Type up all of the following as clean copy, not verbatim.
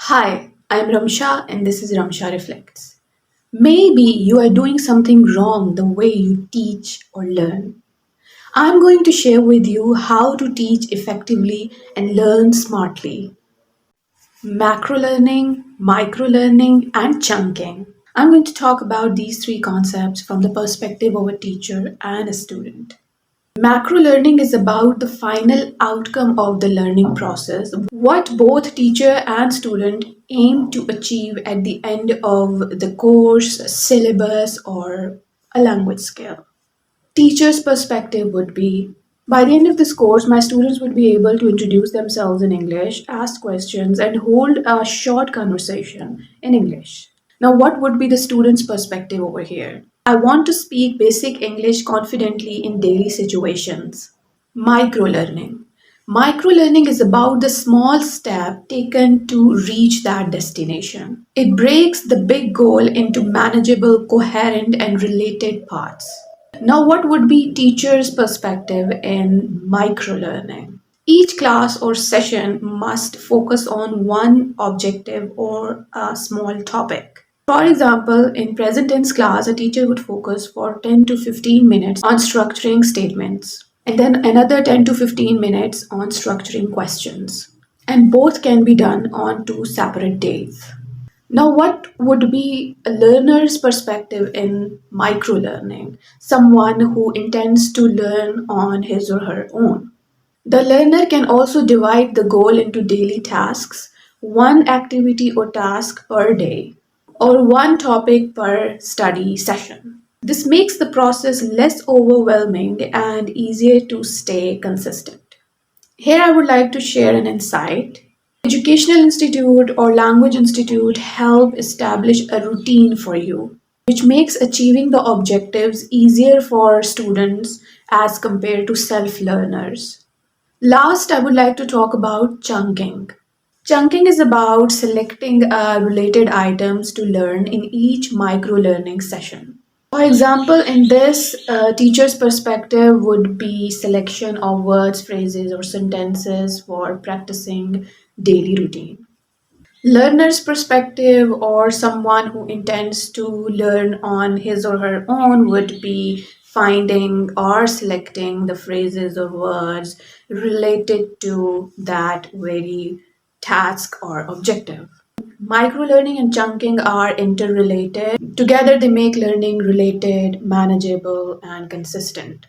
Hi, I'm Ramsha and this is Ramsha Reflects. Maybe you are doing something wrong the way you teach or learn. I'm going to share with you how to teach effectively and learn smartly. Macro learning, micro learning, and chunking. I'm going to talk about these three concepts from the perspective of a teacher and a student. Macro learning is about the final outcome of the learning process, what both teacher and student aim to achieve at the end of the course, syllabus, or a language skill. Teacher's perspective would be by the end of this course, my students would be able to introduce themselves in English, ask questions, and hold a short conversation in English. Now, what would be the student's perspective over here? I want to speak basic English confidently in daily situations. Micro learning. Micro learning is about the small step taken to reach that destination. It breaks the big goal into manageable, coherent, and related parts. Now, what would be teacher's perspective in micro learning? Each class or session must focus on one objective or a small topic. For example, in present tense class, a teacher would focus for 10 to 15 minutes on structuring statements and then another 10 to 15 minutes on structuring questions. And both can be done on two separate days. Now, what would be a learner's perspective in micro learning? Someone who intends to learn on his or her own. The learner can also divide the goal into daily tasks, one activity or task per day, or one topic per study session. This makes the process less overwhelming and easier to stay consistent. Here, I would like to share an insight. Educational institute or language institute help establish a routine for you, which makes achieving the objectives easier for students as compared to self learners. Last, I would like to talk about chunking. Chunking is about selecting related items to learn in each micro learning session. For example, in this, teacher's perspective would be selection of words, phrases, or sentences for practicing daily routine. Learner's perspective or someone who intends to learn on his or her own would be finding or selecting the phrases or words related to that very task or objective. Micro learning and chunking are interrelated. Together, they make learning related, manageable, and consistent.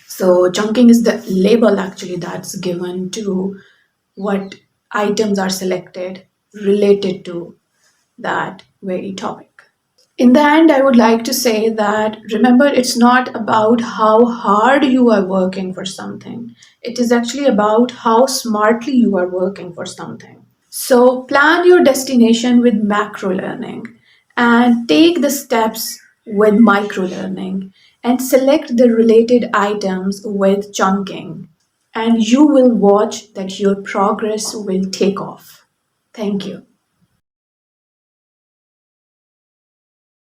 So, chunking is the label actually that's given to what items are selected related to that very topic. In the end, I would like to say that remember, it's not about how hard you are working for something, it is actually about how smartly you are working for something. So, plan your destination with macro learning and take the steps with micro learning and select the related items with chunking, and you will watch that your progress will take off. Thank you.